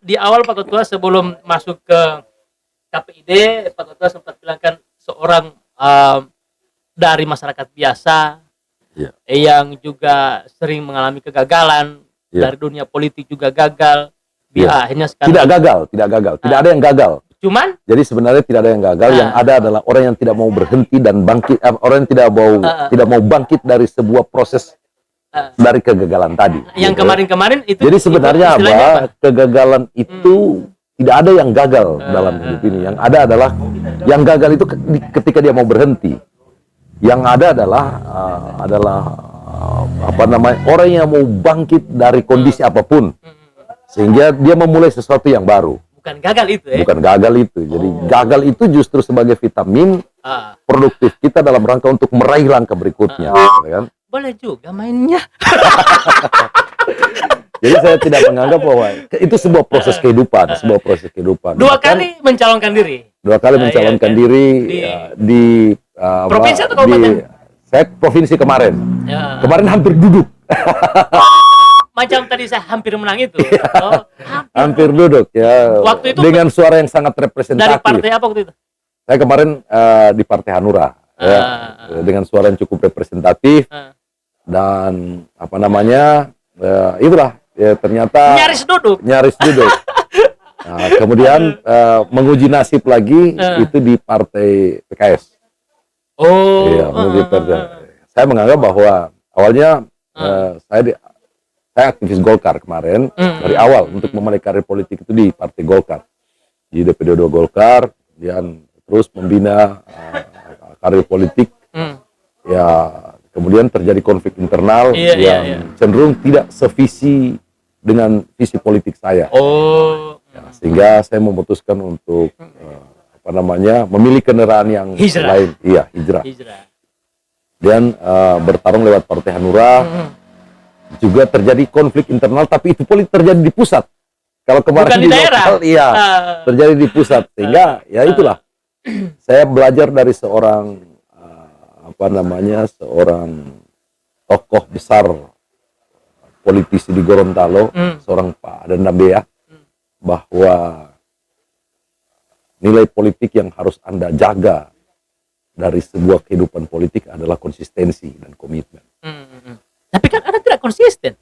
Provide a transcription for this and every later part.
di awal Pak Ketua sebelum masuk ke KPID, Pak Ketua sempat bilang kan seorang dari masyarakat biasa yang juga sering mengalami kegagalan, dari dunia politik juga gagal. Akhirnya sekarang tidak gagal, tidak ada yang gagal. Cuman jadi sebenarnya tidak ada yang gagal, yang ada adalah orang yang tidak mau berhenti dan bangkit, orang yang tidak mau bangkit dari sebuah proses dari kegagalan tadi. Yang kemarin-kemarin itu. Jadi sebenarnya apa? Kegagalan itu tidak ada yang gagal dalam hidup ini. Yang ada adalah yang gagal itu ketika dia mau berhenti. Yang ada adalah orang yang mau bangkit dari kondisi apapun, sehingga dia memulai sesuatu yang baru. Bukan gagal itu ya? Bukan gagal itu. Jadi gagal itu justru sebagai vitamin produktif kita dalam rangka untuk meraih langkah berikutnya, kan? Boleh juga mainnya. Jadi saya tidak menganggap bahwa itu sebuah proses kehidupan, Dua kali mencalonkan diri. Diri di provinsi atau kabupaten? Saya provinsi kemarin. Kemarin hampir duduk. Macam tadi saya hampir menang itu. Hampir duduk ya. Waktu itu dengan suara yang sangat representatif. Dari partai apa waktu itu? Saya kemarin di Partai Hanura. Dengan suara yang cukup representatif. Dan itulah ternyata nyaris duduk. Nah, kemudian menguji nasib lagi itu di Partai PKS. Saya menganggap bahwa awalnya saya aktivis Golkar kemarin dari awal untuk memulai karir politik itu di Partai Golkar, di DPD 2 Golkar, dan terus membina karir politik. Kemudian terjadi konflik internal yang cenderung tidak sevisi dengan visi politik saya. Sehingga saya memutuskan untuk memilih kendaraan yang lain, hijrah. Dan bertarung lewat Partai Hanura. Juga terjadi konflik internal, tapi itu terjadi di pusat. Kalau kemarin di lokal, terjadi di pusat. Sehingga itulah. Saya belajar dari seorang tokoh besar politisi di Gorontalo, seorang Pak Adandabea, bahwa nilai politik yang harus Anda jaga dari sebuah kehidupan politik adalah konsistensi dan komitmen. Tapi kan Anda tidak konsisten.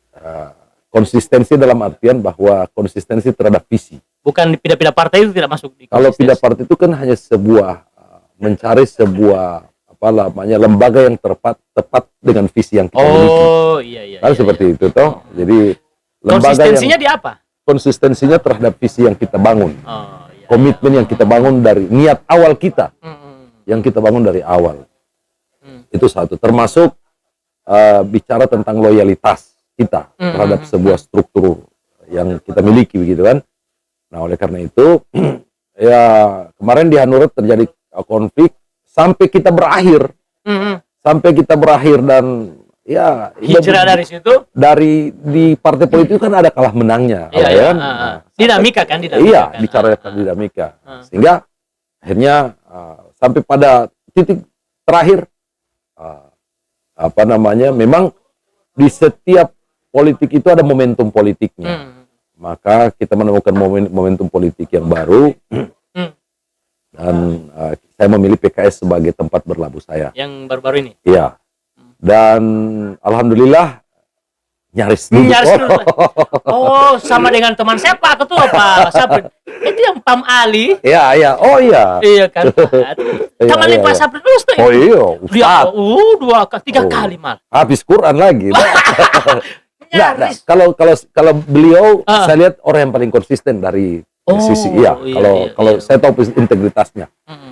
Konsistensi dalam artian bahwa konsistensi terhadap visi. Bukan pindah-pindah partai itu tidak masuk di konsistensi. Kalau pindah partai itu kan hanya mencari sebuah lembaga yang tepat dengan visi yang kita miliki. Seperti itu toh. Jadi konsistensinya di apa? Konsistensinya terhadap visi yang kita bangun. Komitmen yang kita bangun dari niat awal kita. Yang kita bangun dari awal. Itu satu. Termasuk bicara tentang loyalitas kita terhadap sebuah struktur yang kita miliki, begitu kan. Nah, oleh karena itu kemarin di Hanura terjadi konflik sampai kita berakhir dan hijrah dari situ. Di partai politik kan ada kalah menangnya, kan? Dinamika kan. Bicara dinamika. Sehingga akhirnya sampai pada titik terakhir memang di setiap politik itu ada momentum politiknya. Maka kita menemukan momentum politik yang baru. Dan saya memilih PKS sebagai tempat berlabuh saya. Yang baru-baru ini? Iya. Dan alhamdulillah nyaris dulu. Sama dengan teman saya Pak Ketua, Pak Sabrin. Itu yang Pam Ali. Iya. Iya kan. Teman Pak Sabrin terus tuh. Ustaz. Dia 3 kali mal. Habis Quran lagi. Kalau beliau saya lihat orang yang paling konsisten dari sisi kalau saya tahu persis integritasnya.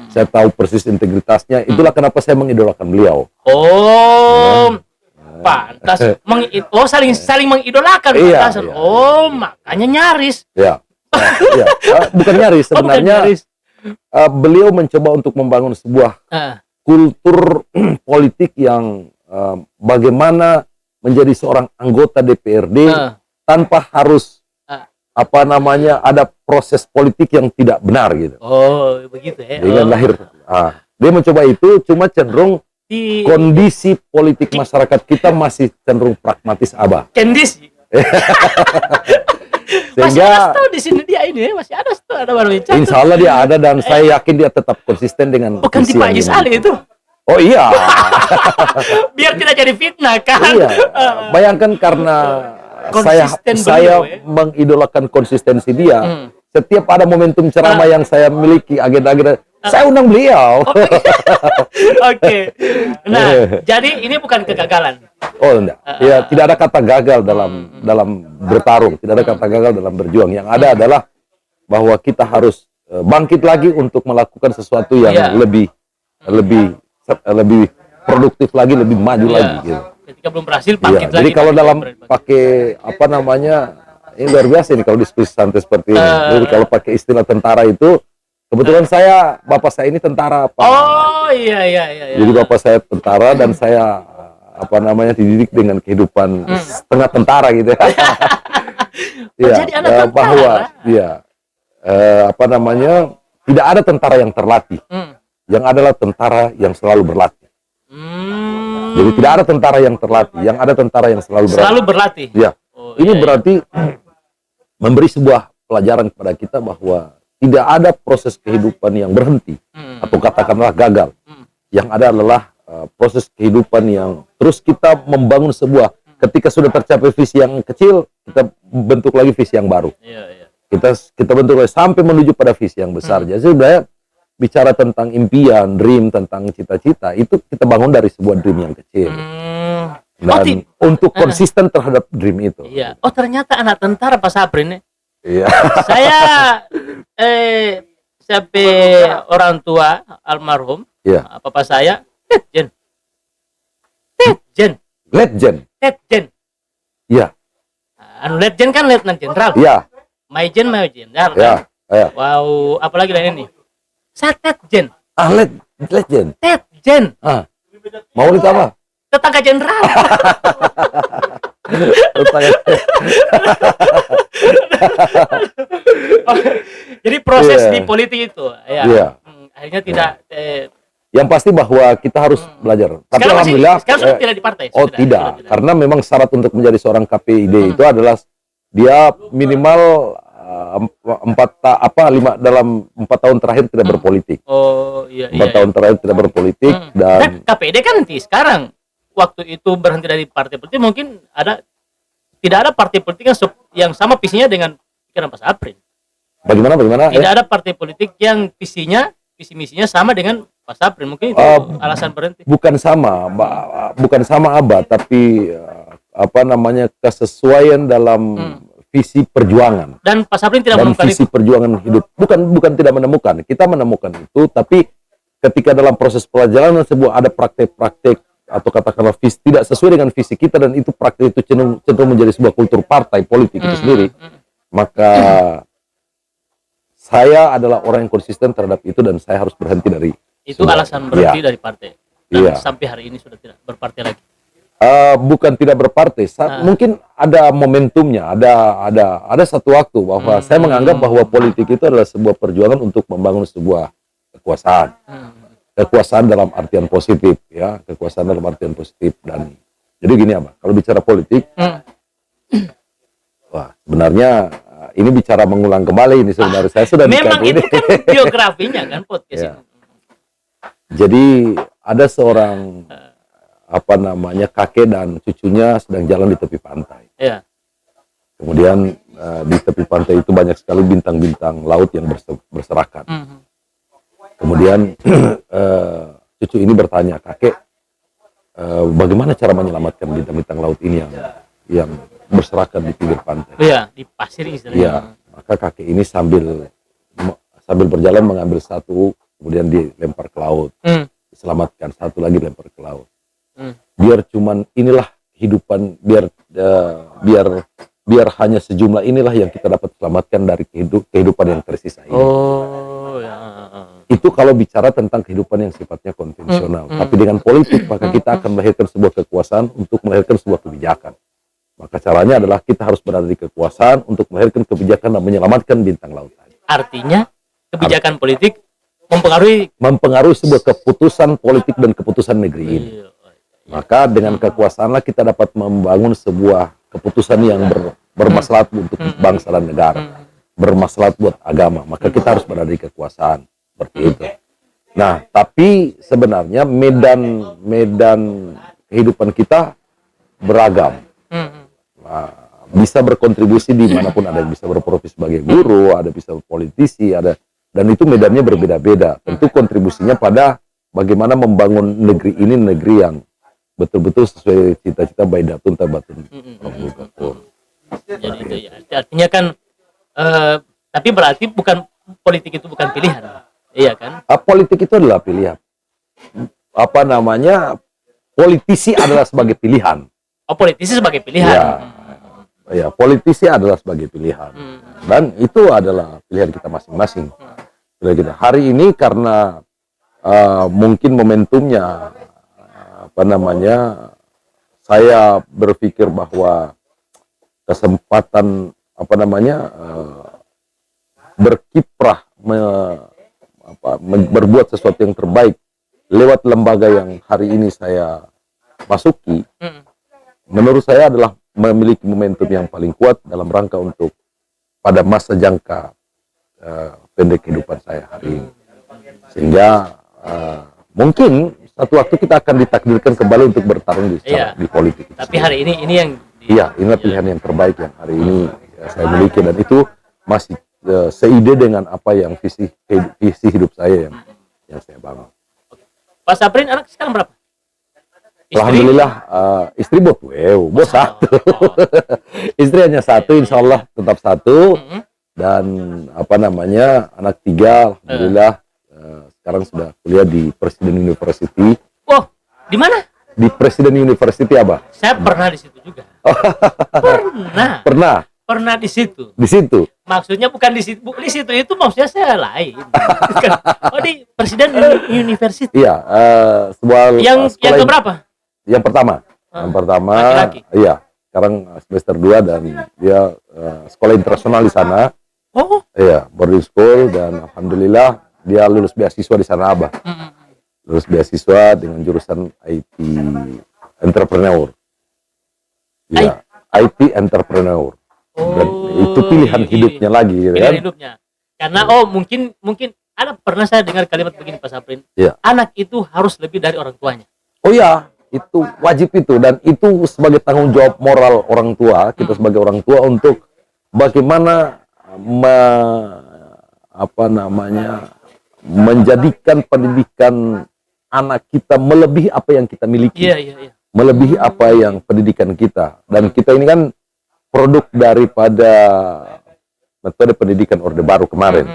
Saya tahu persis integritasnya. Itulah kenapa saya mengidolakan beliau. Pantas. Saling mengidolakan. Makanya nyaris. Bukan nyaris sebenarnya. Beliau mencoba untuk membangun sebuah kultur politik yang bagaimana menjadi seorang anggota DPRD tanpa harus ada proses politik yang tidak benar gitu. Begitu ya. Dengan lahir. Dia mencoba itu, cuma cenderung kondisi politik masyarakat kita masih cenderung pragmatis abah. Kendis. Masih ada tuh di sini dia ini, masih ada tuh, ada baru bicara. Insya Allah dia ada dan saya yakin dia tetap konsisten dengan. Bukan di Pak Haji Saleh itu. Oh iya. Biar tidak jadi fitnah kan. Iya. Bayangkan karena saya mengidolakan konsistensi dia. Setiap ada momentum ceramah yang saya miliki, agenda-agenda, saya undang beliau. Oke. Nah, jadi ini bukan kegagalan. Oh enggak. Ya, tidak ada kata gagal dalam bertarung, tidak ada kata gagal dalam berjuang. Yang ada adalah bahwa kita harus bangkit lagi untuk melakukan sesuatu yang lebih produktif lagi, lebih maju lagi gitu. Ketika belum berhasil bangkit lagi. Jadi kalau dalam pakai apa namanya, ini luar biasa ini kalau diskusi santai seperti ini. Jadi kalau pakai istilah tentara itu, kebetulan bapak saya ini tentara Pak. Oh iya. Jadi bapak saya tentara dan saya apa namanya dididik dengan kehidupan setengah tentara gitu. Jadi anak tentara. Bahwa apa namanya, tidak ada tentara yang terlatih. Yang adalah tentara yang selalu berlatih. Jadi tidak ada tentara yang terlatih, yang ada tentara yang selalu berlatih. Ya. Ini berarti memberi sebuah pelajaran kepada kita bahwa tidak ada proses kehidupan yang berhenti atau katakanlah gagal. Yang ada adalah proses kehidupan yang terus kita membangun sebuah, ketika sudah tercapai visi yang kecil, kita bentuk lagi visi yang baru. Kita bentuk lagi sampai menuju pada visi yang besar. Jadi sebenarnya bicara tentang impian, dream, tentang cita-cita, itu kita bangun dari sebuah dream yang kecil. Dan untuk konsisten terhadap dream itu. Iya. Oh ternyata anak tentara Pak Saprin. Iya. Saya sampai orang tua almarhum, papa saya, Letjen. Iya. Letjen kan letnan jenderal. Iya. Maijen jenderal. Iya. Wow, apalagi lain ini. Saya Tetjen. Letjen. Tetjen. Mau ditambah? Tetangga jenderal. Jadi proses di politik itu, akhirnya tidak. Yang pasti bahwa kita harus belajar. Tapi alhamdulillah. Sekarang sudah tidak di partai. Tidak. Karena memang syarat untuk menjadi seorang KPID itu adalah dia minimal 4 tahun terakhir tidak berpolitik. Oh iya. 4 tahun terakhir tidak berpolitik dan KPID kan nanti sekarang. Waktu itu berhenti dari partai politik, mungkin tidak ada partai politik yang sama visinya dengan pikiran Pak Saprin. Bagaimana? Tidak ada partai politik yang visi misinya sama dengan Pak Saprin. Mungkin itu alasan berhenti. Bukan sama Abah, tapi apa namanya, kesesuaian dalam visi perjuangan. Dan Pak Saprin tidak menemukan visi perjuangan hidup. Bukan tidak menemukan. Kita menemukan itu, tapi ketika dalam proses pelajaran sebuah ada praktek-praktek atau katakanlah visi tidak sesuai dengan visi kita, dan itu praktik itu cenderung menjadi sebuah kultur partai politik itu sendiri, maka saya adalah orang yang konsisten terhadap itu dan saya harus berhenti dari itu. Alasan berhenti dari partai dan sampai hari ini sudah tidak berpartai lagi. Bukan tidak berpartai, mungkin ada momentumnya, ada satu waktu bahwa saya menganggap bahwa politik itu adalah sebuah perjuangan untuk membangun sebuah kekuasaan. Kekuasaan dalam artian positif, kekuasaan dalam artian positif. Dan jadi gini Abah, kalau bicara politik, wah sebenarnya ini bicara mengulang kembali ini sebenarnya. Saya sudah memang itu kan biografinya kan podcast ini. Jadi ada seorang apa namanya, kakek dan cucunya sedang jalan di tepi pantai. Kemudian di tepi pantai itu banyak sekali bintang-bintang laut yang berserakan. Kemudian cucu ini bertanya, kakek, bagaimana cara menyelamatkan bintang-bintang laut ini yang berserakan di pinggir pantai? Di pasir istilahnya. Maka kakek ini sambil berjalan mengambil satu, kemudian dilempar ke laut, diselamatkan, satu lagi dilempar ke laut. Biar cuman inilah kehidupan, biar hanya sejumlah inilah yang kita dapat selamatkan dari kehidupan yang tersisa ini. Itu kalau bicara tentang kehidupan yang sifatnya konvensional. Tapi dengan politik, maka kita akan melahirkan sebuah kekuasaan untuk melahirkan sebuah kebijakan. Maka caranya adalah kita harus berada di kekuasaan untuk melahirkan kebijakan dan menyelamatkan bintang laut. Artinya kebijakan politik mempengaruhi sebuah keputusan politik dan keputusan negeri ini. Maka dengan kekuasaanlah kita dapat membangun sebuah keputusan yang bermaslahat untuk bangsa dan negara, bermaslahat buat agama, maka kita harus berada di kekuasaan seperti itu. Nah, tapi sebenarnya medan kehidupan kita beragam. Nah, bisa berkontribusi dimanapun, ada yang bisa berprofesi sebagai guru, ada bisa politisi, ada, dan itu medannya berbeda-beda. Tentu kontribusinya pada bagaimana membangun negeri ini, negeri yang betul-betul sesuai cita-cita Baidatun Tabatun. Jadi itu ya, artinya kan tapi berarti bukan politik itu bukan pilihan, iya kan? Politik itu adalah pilihan. Apa namanya? Politisi adalah sebagai pilihan. Oh, politisi sebagai pilihan. Ya, politisi adalah sebagai pilihan. Dan itu adalah pilihan kita masing-masing. Hari ini karena mungkin momentumnya, apa namanya? Saya berpikir bahwa kesempatan apa namanya? Berkiprah, berbuat sesuatu yang terbaik lewat lembaga yang hari ini saya masuki, menurut saya adalah memiliki momentum yang paling kuat dalam rangka untuk pada masa jangka pendek kehidupan saya hari ini. Sehingga mungkin satu waktu kita akan ditakdirkan kembali untuk bertarung di politik. Tapi hari ini yang inilah pilihan yang terbaik yang hari ini saya miliki, dan itu masih seide dengan apa yang visi hidup saya yang saya bangun. Pak Saprin anak sekarang berapa? Alhamdulillah istri bos satu. Istri hanya satu, insya Allah tetap satu. Dan apa namanya, anak 3, alhamdulillah sekarang sudah kuliah di Presiden University. Wow, di mana? Di Presiden University, Abah. Saya pernah di situ juga. Pernah di situ. Di situ. Maksudnya bukan di situ, di situ itu maksudnya saya lain. Oh, di Presiden University. Iya, sebuah yang keberapa? Yang pertama. Yang pertama. Laki-laki. Iya, sekarang semester 2 dan dia sekolah internasional di sana. Oh. Iya, boarding school, dan alhamdulillah dia lulus beasiswa di sana, Abah. Lulus beasiswa dengan jurusan IT entrepreneur. Iya, IT entrepreneur. Dan itu pilihan hidupnya lagi, gitu pilihan kan? Hidupnya. Karena mungkin ada pernah saya dengar kalimat begini, Pak Saprin. Ya. Anak itu harus lebih dari orang tuanya. Oh ya, itu wajib itu, dan itu sebagai tanggung jawab moral orang tua, kita sebagai orang tua untuk bagaimana menjadikan pendidikan anak kita melebihi apa yang kita miliki. Iya. Melebihi apa yang pendidikan kita. Dan kita ini kan produk daripada metode pendidikan Orde Baru kemarin.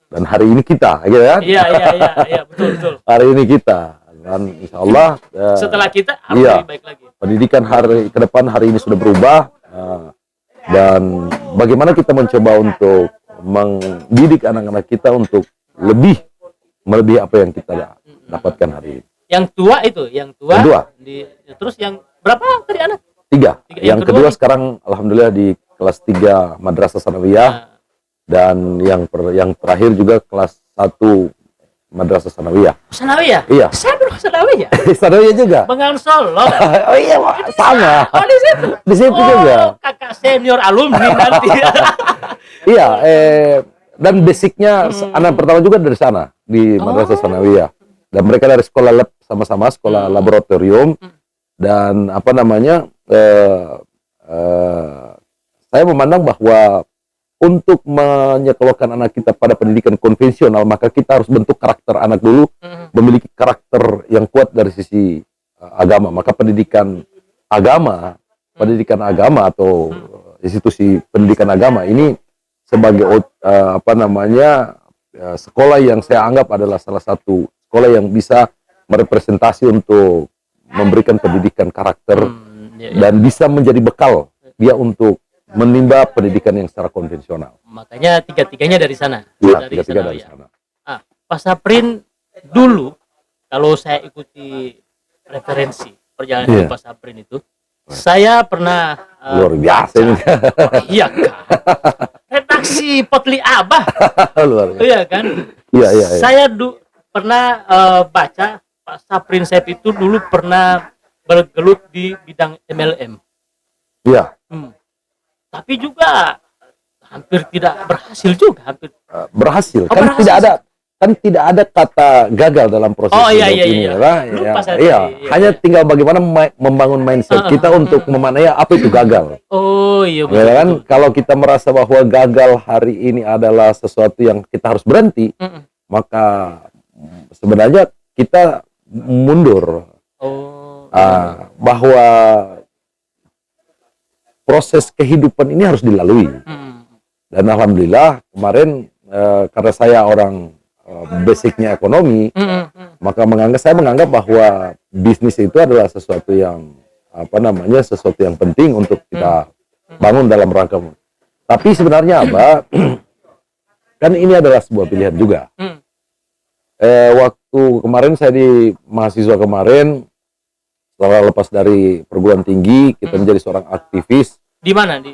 Dan hari ini kita, gitu kan? Iya, betul. Hari ini kita, dan insya Allah setelah kita harus lebih baik lagi. Pendidikan hari ke depan hari ini sudah berubah, dan bagaimana kita mencoba untuk mendidik anak-anak kita untuk melebihi apa yang kita dapatkan hari ini. Yang tua itu, yang tua. Terus yang berapa tadi anak? 3. Yang kedua sekarang alhamdulillah di kelas 3 Madrasah Sanawiyah, dan yang terakhir juga kelas 1 Madrasah Sanawiyah. Sanawiyah? Iya. Saya dulu Sanawiyah. Sanawiyah juga. Bengawan Solo. Oh iya, Pak. Sama. Oh, di situ. Di situ juga. Kakak senior alumni nanti. Iya, dan basicnya anak pertama juga dari sana di Madrasah Sanawiyah. Dan mereka dari sekolah lab sama-sama, sekolah laboratorium. Dan apa namanya, saya memandang bahwa untuk menyekolahkan anak kita pada pendidikan konvensional, maka kita harus bentuk karakter anak dulu, memiliki karakter yang kuat dari sisi agama. Maka pendidikan agama atau institusi pendidikan agama ini sebagai sekolah yang saya anggap adalah salah satu sekolah yang bisa merepresentasi untuk memberikan pendidikan karakter dan bisa menjadi bekal dia untuk menimba pendidikan yang secara konvensional. Makanya tiga-tiganya dari sana. Iya, tiga-tiga dari sana. Pak Saprin dulu, kalau saya ikuti referensi perjalanan Pak Saprin itu, saya pernah luar biasa ini. Iya kan. Redaksi Potli Abah. Luar biasa. Iya kan. Iya. Saya pernah baca Pak Saprin Saip itu dulu pernah bergelut di bidang MLM. Iya. Tapi juga hampir tidak berhasil juga, hampir berhasil. berhasil. Kan tidak ada kata gagal dalam proses hidup ini, lah. Hanya tinggal bagaimana membangun mindset kita untuk memaknai apa itu gagal. Oh iya betul, kan betul. Kalau kita merasa bahwa gagal hari ini adalah sesuatu yang kita harus berhenti, maka sebenarnya kita mundur. Bahwa proses kehidupan ini harus dilalui. Dan alhamdulillah kemarin karena saya orang basicnya ekonomi, maka saya menganggap bahwa bisnis itu adalah sesuatu yang sesuatu yang penting untuk kita bangun dalam rangka. Tapi sebenarnya kan ini adalah sebuah pilihan juga. Waktu kemarin saya di mahasiswa kemarin, setelah lepas dari perguruan tinggi, kita menjadi seorang aktivis. Di mana?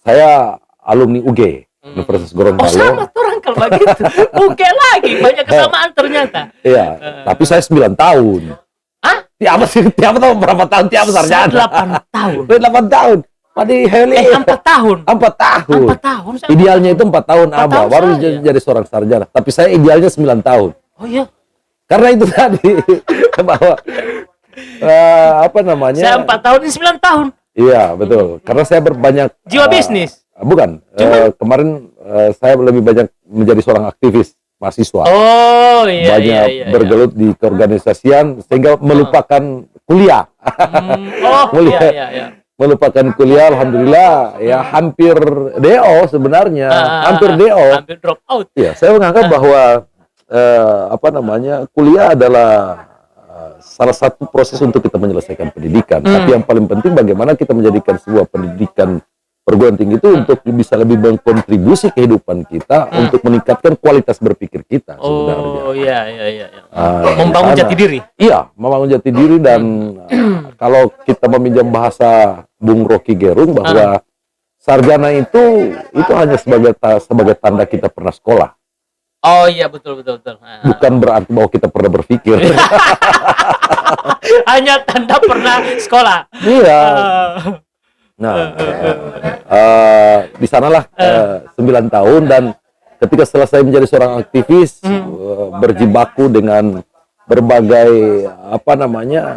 Saya alumni UG. Universitas Gorontalo. Sama orang kalau begitu. Oke lagi, banyak kesamaan ternyata. Iya, tapi saya 9 tahun. Hah? Tiap tahun berapa tahun tiap sarjana? 8 tahun. 8 tahun. Padi heli. 4 tahun. 4 tahun. 4 tahun. Idealnya itu 4 tahun baru jadi seorang sarjana. Tapi saya idealnya 9 tahun. Oh iya. Karena itu tadi bahwa Saya 4 tahun ini 9 tahun. Iya, betul. Karena saya berbanyak jiwa bisnis. Bukan, kemarin saya lebih banyak menjadi seorang aktivis mahasiswa. Oh iya. Banyak bergelut di keorganisasian sehingga melupakan kuliah. Iya. Melupakan kuliah, alhamdulillah ya hampir DO sebenarnya, hampir DO. Hampir drop out. Ya, saya menganggap bahwa kuliah adalah salah satu proses untuk kita menyelesaikan pendidikan. Tapi yang paling penting bagaimana kita menjadikan sebuah pendidikan perguruan tinggi itu untuk bisa lebih berkontribusi kehidupan kita untuk meningkatkan kualitas berpikir kita sebenarnya. Oh iya. Membangun jati diri. Iya, membangun jati diri dan kalau kita meminjam bahasa Bung Rocky Gerung bahwa sarjana itu hanya sebagai tanda kita pernah sekolah. Oh iya betul. Bukan berarti bahwa kita pernah berpikir. Hanya tanda pernah sekolah. Iya. Nah, di sanalah 9 tahun dan ketika selesai menjadi seorang aktivis berjibaku dengan berbagai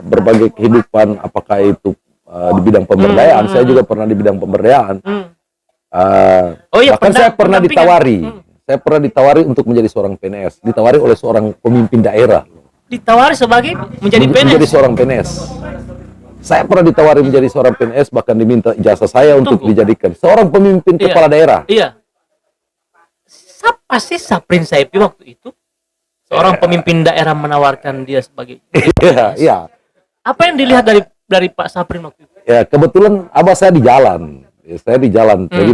berbagai kehidupan, apakah itu di bidang pemberdayaan. Saya juga pernah di bidang pemberdayaan. Bahkan saya pernah ditawari. Saya pernah ditawari untuk menjadi seorang PNS, ditawari oleh seorang pemimpin daerah. Ditawari sebagai menjadi PNS. Menjadi seorang PNS. Saya pernah ditawari menjadi seorang PNS, bahkan diminta ijazah saya untuk dijadikan seorang pemimpin kepala daerah. Iya. Siapa sih Saprin Saifi waktu itu? Seorang pemimpin daerah menawarkan dia sebagai PNS. Iya. Apa yang dilihat dari Pak Saprin waktu itu? Ya, kebetulan abah saya di jalan. Jadi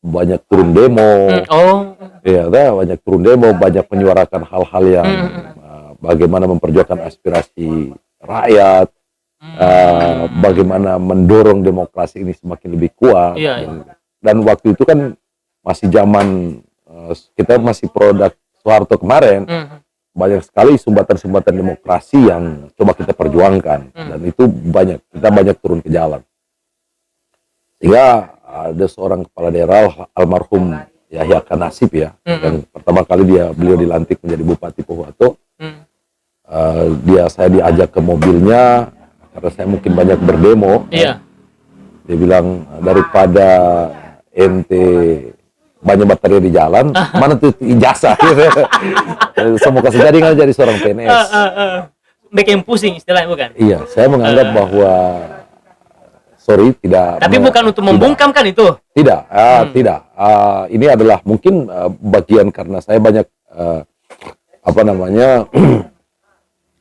banyak turun demo. Iya, banyak turun demo, banyak menyuarakan hal-hal yang bagaimana memperjuangkan aspirasi rakyat. Bagaimana mendorong demokrasi ini semakin lebih kuat. Dan waktu itu kan masih zaman kita masih produk Soeharto kemarin, banyak sekali sumbatan-sumbatan demokrasi yang coba kita perjuangkan, dan itu kita banyak turun ke jalan. Sehingga ada seorang kepala daerah almarhum Yahya Kanasib ya, dan pertama kali beliau dilantik menjadi Bupati Pohuwato. Saya diajak ke mobilnya karena saya mungkin banyak berdemo. Dia bilang, daripada ente banyak baterai di jalan, mana tuh ijazah? Semoga saja jadi seorang PNS. Bikin pusing istilahnya, bukan? Iya, saya menganggap bahwa tidak. Tapi bukan untuk membungkam kan itu? Tidak, tidak. Ini adalah mungkin bagian karena saya banyak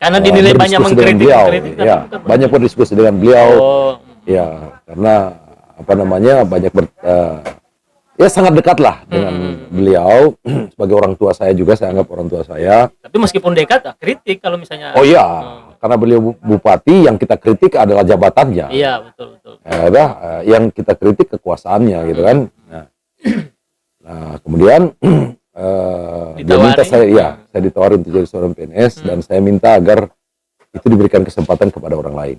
karena dinilai banyak mengkritik beliau, ya, banyak berdiskusi dengan beliau. Ya, karena banyak ya sangat dekat lah dengan beliau sebagai orang tua saya juga, saya anggap orang tua saya. Tapi meskipun dekat, kritik kalau misalnya. Oh iya, karena beliau bupati, yang kita kritik adalah jabatannya. Iya, betul. Yang kita kritik kekuasaannya, gitu kan. Nah, kemudian dia minta saya ditawarin untuk jadi seorang PNS, dan saya minta agar itu diberikan kesempatan kepada orang lain.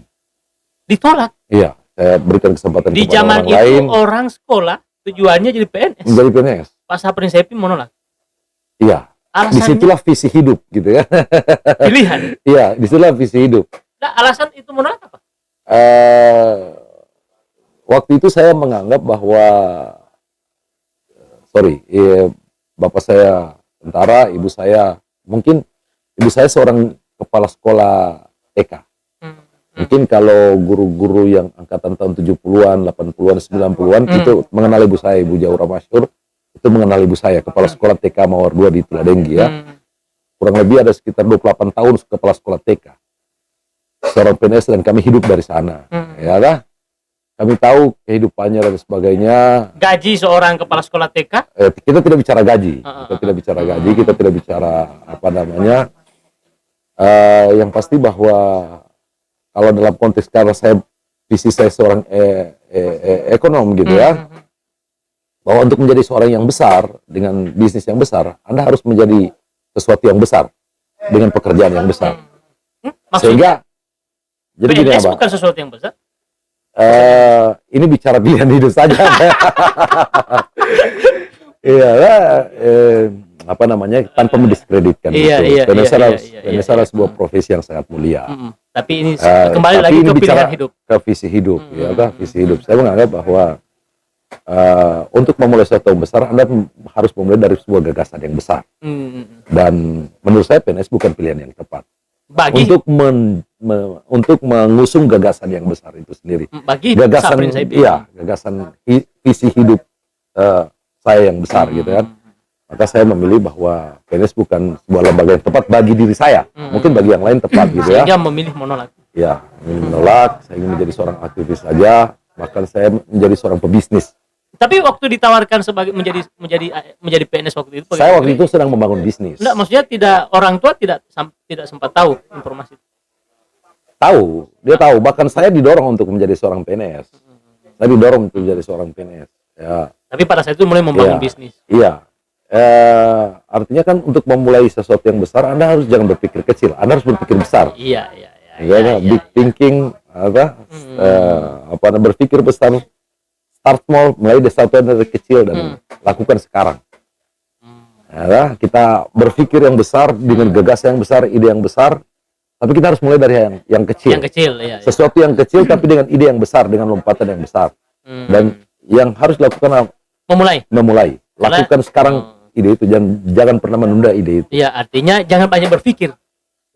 Ditolak? Iya. saya berikan kesempatan di kepada zaman orang itu lain. orang sekolah tujuannya jadi PNS. Menjadi PNS. Pak Saprin Sepi menolak. Iya. Alasannya Disitulah visi hidup gitu ya. pilihan. Iya, disitulah visi hidup. Nah, alasan itu menolak apa? Waktu itu saya menganggap bahwa bapak saya tentara, ibu saya seorang kepala sekolah TK. Mungkin kalau guru-guru yang angkatan tahun 70-an, 80-an, 90-an itu mengenal ibu saya, Ibu Jaura Masyur, itu mengenal ibu saya, kepala sekolah TK Mawar 2 di Teladenggi ya. Kurang lebih ada sekitar 28 tahun kepala sekolah TK. Seorang PNS dan kami hidup dari sana. Ya lah. Kami tahu kehidupannya dan sebagainya. Gaji seorang kepala sekolah TK? Kita tidak bicara gaji. Kita tidak bicara gaji, kita tidak bicara apa namanya. Yang pasti bahwa kalau dalam konteks karena visi saya seorang ekonom gitu ya. Bahwa untuk menjadi seorang yang besar dengan bisnis yang besar, Anda harus menjadi sesuatu yang besar dengan pekerjaan yang besar. Sehingga jadi gini PNS apa? Bukan sesuatu yang besar. Ini bicara pilihan hidup saja. Iya, apa namanya, tanpa mendiskreditkan itu. PNS adalah sebuah profesi yang sangat mulia. Tapi ini kembali lagi ke pilihan hidup. Ke visi hidup, visi hidup. Saya menganggap bahwa untuk memulai sesuatu yang besar, Anda harus memulai dari sebuah gagasan yang besar. Dan menurut saya PNS bukan pilihan yang tepat. Untuk mengusung gagasan yang besar itu sendiri. Gagasan visi hidup saya yang besar gitu kan. Maka saya memilih bahwa PNS bukan sebuah lembaga yang tepat bagi diri saya. Mungkin bagi yang lain tepat gitu ya. Sehingga memilih menolak. Ya, menolak. Saya ingin menjadi seorang aktivis saja. Bahkan saya menjadi seorang pebisnis. Tapi waktu ditawarkan sebagai menjadi PNS waktu itu, saya waktu itu sedang membangun bisnis. Enggak, maksudnya orang tua tidak sempat tahu informasi. Tahu, dia tahu. Bahkan saya didorong untuk menjadi seorang PNS. Saya didorong untuk menjadi seorang PNS. Ya. Tapi pada saat itu mulai membangun bisnis. Iya. Artinya kan untuk memulai sesuatu yang besar, Anda harus jangan berpikir kecil. Anda harus berpikir besar. Iya. Big thinking, berpikir besar. Start small, mulai dari sesuatu yang dari kecil dan lakukan sekarang. Kita berpikir yang besar dengan gagasan yang besar, ide yang besar, tapi kita harus mulai dari yang kecil. Yang kecil, iya. Sesuatu yang kecil tapi dengan ide yang besar, dengan lompatan yang besar. Dan yang harus dilakukan memulai. Lakukan sekarang ide itu, jangan pernah menunda ide itu. Iya, artinya jangan banyak berpikir.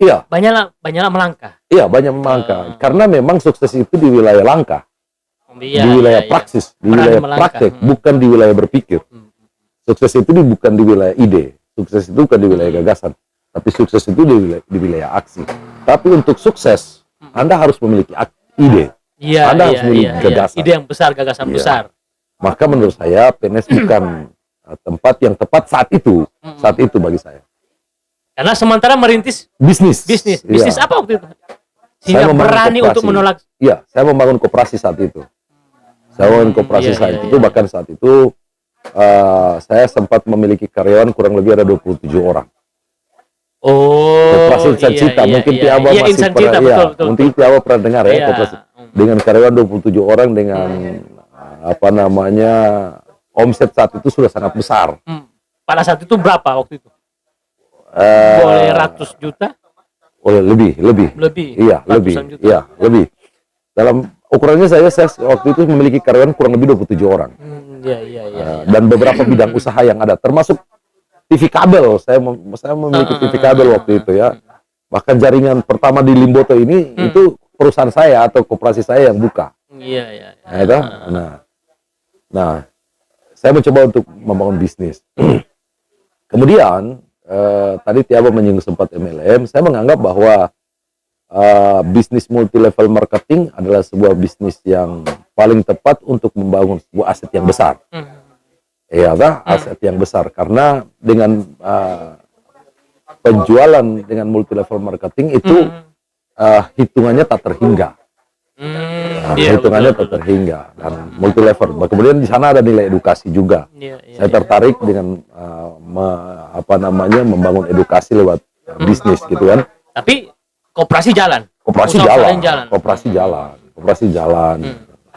Iya. Banyaklah melangkah. Iya, banyak melangkah. Karena memang sukses itu di wilayah langkah. Di wilayah praksis, di wilayah praktek, bukan di wilayah berpikir. Sukses itu bukan di wilayah ide, sukses itu bukan di wilayah gagasan, tapi sukses itu di wilayah aksi. Tapi untuk sukses, Anda harus memiliki ide. Anda harus memiliki gagasan. Ide yang besar, gagasan besar. Maka menurut saya PNS bukan tempat yang tepat saat itu bagi saya. Karena sementara merintis bisnis apa waktu itu? Sehingga berani untuk menolak. Iya, saya membangun koperasi saat itu. Bahkan saat itu saya sempat memiliki karyawan kurang lebih ada 27 orang. Koperasi Insan Cita, mungkin Tiaba masih pernah, mungkin Tiaba pernah dengar ya, koperasi dengan karyawan 27 orang dengan omset saat itu sudah sangat besar. Pada saat itu berapa waktu itu? Boleh ratus juta? Lebih. Iya, lebih. Dalam ukurannya saya waktu itu memiliki karyawan kurang lebih 27 orang. Dan beberapa bidang usaha yang ada, termasuk TV kabel. Saya memiliki TV kabel waktu itu ya. Bahkan jaringan pertama di Limboto ini itu perusahaan saya atau koperasi saya yang buka. Nah, saya mencoba untuk membangun bisnis. Kemudian tadi Tiaba menyinggung sempat MLM. Saya menganggap bahwa bisnis multi level marketing adalah sebuah bisnis yang paling tepat untuk membangun sebuah aset yang besar. Aset yang besar, karena dengan penjualan dengan multi level marketing itu hitungannya tak terhingga. Hitungannya tak terhingga dan multi level. Kemudian di sana ada nilai edukasi juga. Saya tertarik dengan membangun edukasi lewat bisnis gitu kan. Tapi koperasi jalan.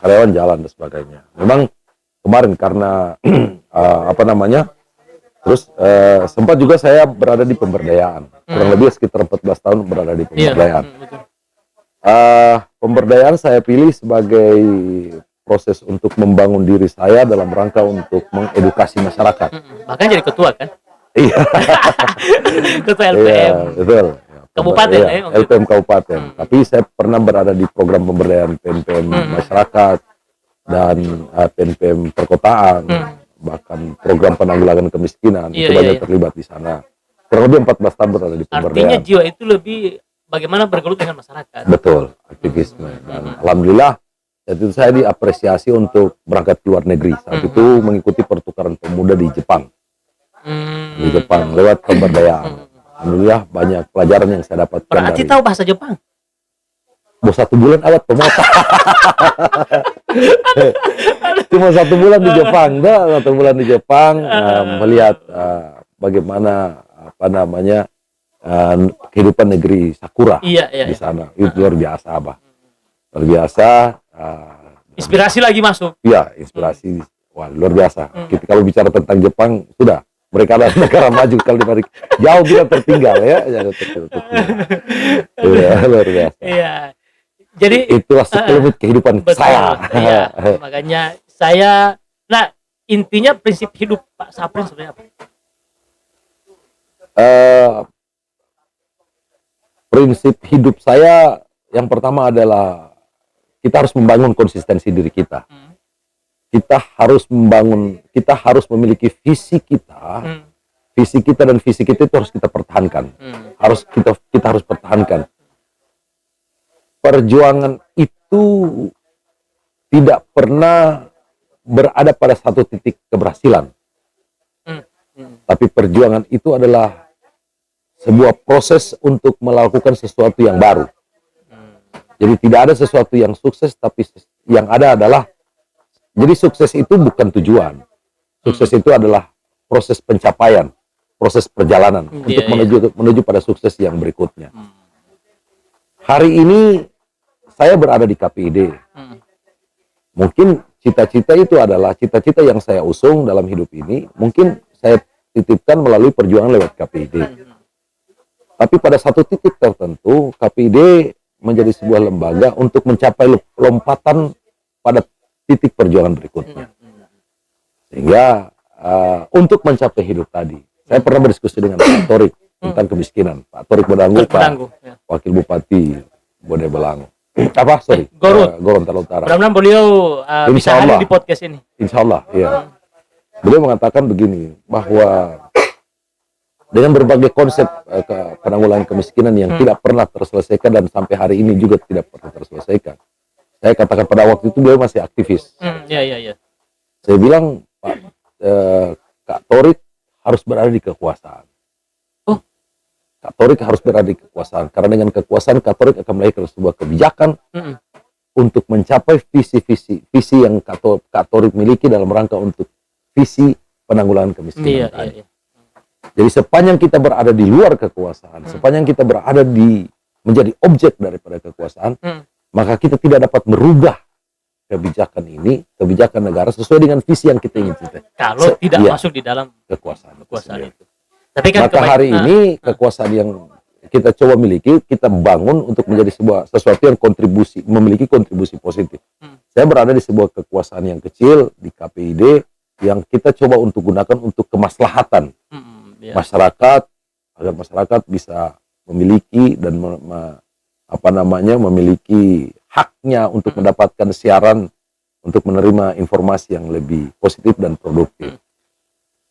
karyawan jalan dan sebagainya. Memang kemarin karena apa namanya, terus sempat juga saya berada di pemberdayaan, kurang lebih sekitar 14 tahun berada di pemberdayaan. Pemberdayaan saya pilih sebagai proses untuk membangun diri saya dalam rangka untuk mengedukasi masyarakat. Bahkan jadi ketua kan? Iya. Ketua LPM. Iya, betul. Kabupaten ya, LPM Kabupaten. Tapi saya pernah berada di program pemberdayaan PNPM masyarakat dan PNPM perkotaan, bahkan program penanggulangan kemiskinan, itu banyak terlibat di sana. Kurang lebih 14 tahun berada di pemberdayaan. Artinya jiwa itu lebih bagaimana bergelut dengan masyarakat. Betul, aktivisme. Dan alhamdulillah saat itu saya diapresiasi untuk berangkat ke luar negeri. Saat itu mengikuti pertukaran pemuda di Jepang. Di Jepang lewat pemberdayaan. Alhamdulillah banyak pelajaran yang saya dapatkan. Berarti tahu bahasa Jepang? Mau 1 bulan awat pemotong. Cuma 1 bulan di Jepang, 1 bulan di Jepang melihat bagaimana apa namanya kehidupan negeri Sakura di sana. Itu luar biasa, Abah. Luar biasa. Inspirasi lagi masuk. Iya, inspirasi. Wah, luar biasa. Kita kalau bicara tentang Jepang, sudah. Mereka adalah negara maju, kalau dibalik jauh kita tertinggal ya. Iya, luar biasa. Iya. Jadi itulah sekelumit kehidupan saya. Iya. Makanya saya, nah intinya prinsip hidup Pak Saprin sebenarnya apa? Prinsip hidup saya yang pertama adalah kita harus membangun konsistensi diri kita. Kita harus memiliki visi kita. Visi kita dan visi kita itu harus kita pertahankan. Kita harus pertahankan. Perjuangan itu tidak pernah berada pada satu titik keberhasilan. Tapi perjuangan itu adalah sebuah proses untuk melakukan sesuatu yang baru. Jadi tidak ada sesuatu yang sukses, tapi yang ada adalah, jadi sukses itu bukan tujuan. Sukses itu adalah proses pencapaian, proses perjalanan untuk menuju pada sukses yang berikutnya. Hari ini saya berada di KPID. Mungkin cita-cita itu adalah cita-cita yang saya usung dalam hidup ini. Mungkin saya titipkan melalui perjuangan lewat KPID. Tapi pada satu titik tertentu, KPID menjadi sebuah lembaga untuk mencapai lompatan pada titik perjuangan berikutnya. Sehingga untuk mencapai hidup tadi, saya pernah berdiskusi dengan Pak Torik tentang kemiskinan. Pak Torik Bodanggu, Pak Wakil Bupati Bode Belangu. Gorontalo Utara. Mudah-mudahan beliau bisa hadir di podcast ini. Insya Allah, ya. Beliau mengatakan begini, bahwa dengan berbagai konsep penanggulangan kemiskinan yang tidak pernah terselesaikan dan sampai hari ini juga tidak pernah terselesaikan. Saya katakan pada waktu itu beliau masih aktivis. Iya. Saya bilang, Pak, Kak Torik harus berada di kekuasaan. Kak Torik harus berada di kekuasaan. Karena dengan kekuasaan, Kak Torik akan melahirkan sebuah kebijakan untuk mencapai visi yang Kak Torik miliki dalam rangka untuk visi penanggulangan kemiskinan tadi. Jadi sepanjang kita berada di luar kekuasaan, sepanjang kita berada menjadi objek daripada kekuasaan, maka kita tidak dapat merubah kebijakan ini, kebijakan negara sesuai dengan visi yang kita ingin capai. Kalau tidak masuk di dalam kekuasaan itu. Tapi kan maka hari ini kekuasaan yang kita coba miliki, kita bangun untuk menjadi sesuatu yang memiliki kontribusi positif. Saya berada di sebuah kekuasaan yang kecil di KPID yang kita coba untuk gunakan untuk kemaslahatan masyarakat, agar masyarakat bisa memiliki dan memiliki haknya untuk mendapatkan siaran, untuk menerima informasi yang lebih positif dan produktif.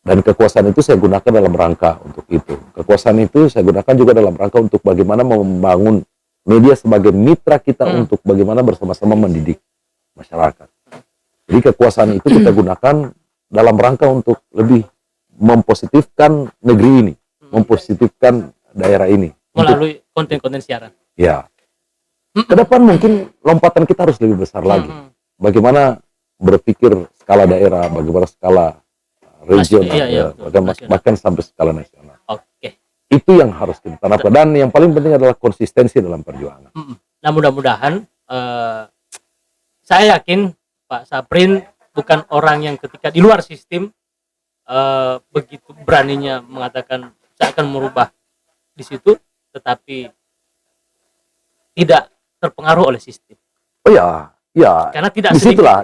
Dan kekuasaan itu saya gunakan dalam rangka untuk itu. Kekuasaan itu saya gunakan juga dalam rangka untuk bagaimana membangun media sebagai mitra kita untuk bagaimana bersama-sama mendidik masyarakat. Jadi kekuasaan itu kita gunakan dalam rangka untuk lebih mempositifkan negeri ini, mempositifkan daerah ini. Melalui konten-konten siaran. Ya. Kedepan mungkin lompatan kita harus lebih besar lagi. Bagaimana berpikir skala daerah, bagaimana skala regional, bahkan sampai skala nasional. Itu yang harus kita tanamkan. Dan yang paling penting adalah konsistensi dalam perjuangan. Nah mudah-mudahan saya yakin Pak Saprin bukan orang yang ketika di luar sistem begitu beraninya mengatakan saya akan merubah di situ, tetapi tidak terpengaruh oleh sistem. Oh ya, ya. Karena tidak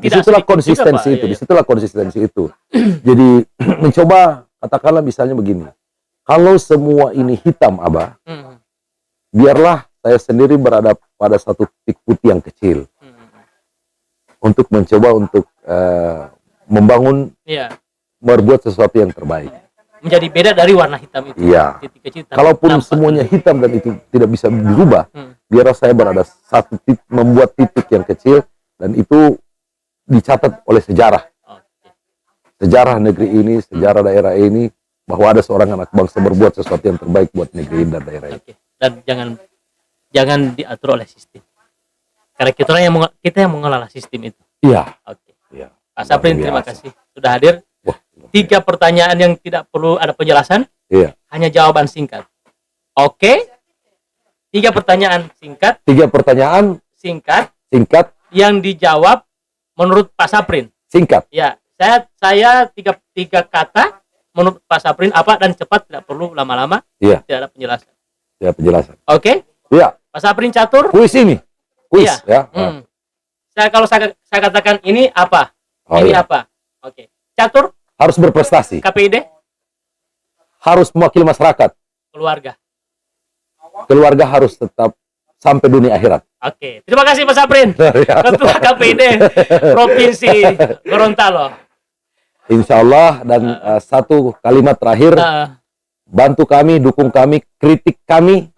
disitulah konsistensi juga, itu, disitulah konsistensi itu. Jadi mencoba katakanlah misalnya begini, kalau semua ini hitam, Abah, biarlah saya sendiri berada pada satu titik putih yang kecil untuk mencoba untuk membangun, berbuat sesuatu yang terbaik. Menjadi beda dari warna hitam itu. Iya. Titik kecil, Kalaupun semuanya hitam dan itu tidak bisa dirubah, biarlah saya berada satu titik, membuat titik yang kecil dan itu dicatat oleh sejarah. Sejarah negeri ini, sejarah daerah ini, bahwa ada seorang anak bangsa berbuat sesuatu yang terbaik buat negeri ini dan daerah ini. Dan jangan diatur oleh sistem. Karena kita yang mengelola sistem itu. Iya. Iya. Pak Saprin, terima kasih sudah hadir. 3 pertanyaan yang tidak perlu ada penjelasan. Iya. Hanya jawaban singkat. Oke. 3 pertanyaan singkat. 3 pertanyaan singkat. Yang dijawab menurut Pak Saprin. Singkat. Ya, saya tiga kata menurut Pak Saprin apa, dan cepat, tidak perlu lama-lama. Iya. Tidak ada penjelasan. Ya, penjelasan. Oke? Iya. Pak Saprin catur. Kuis ini. Kuis iya. Ya. Kalau saya katakan ini apa? Ini apa? Oke. Catur. Harus berprestasi. KPID. Harus mewakili masyarakat. Keluarga harus tetap sampai dunia akhirat. Oke. Terima kasih Pak Saprin. Ketua KPID Provinsi Gorontalo. Insya Allah, dan satu kalimat terakhir, bantu kami, dukung kami, kritik kami,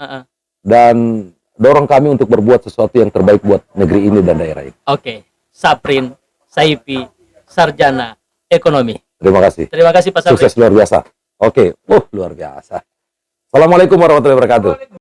dan dorong kami untuk berbuat sesuatu yang terbaik buat negeri ini dan daerah ini. Oke. Saprin Saifi, Sarjana Ekonomi. Terima kasih. Terima kasih Pak Saprin. Sukses luar biasa. Oke. Luar biasa. Assalamualaikum warahmatullahi wabarakatuh.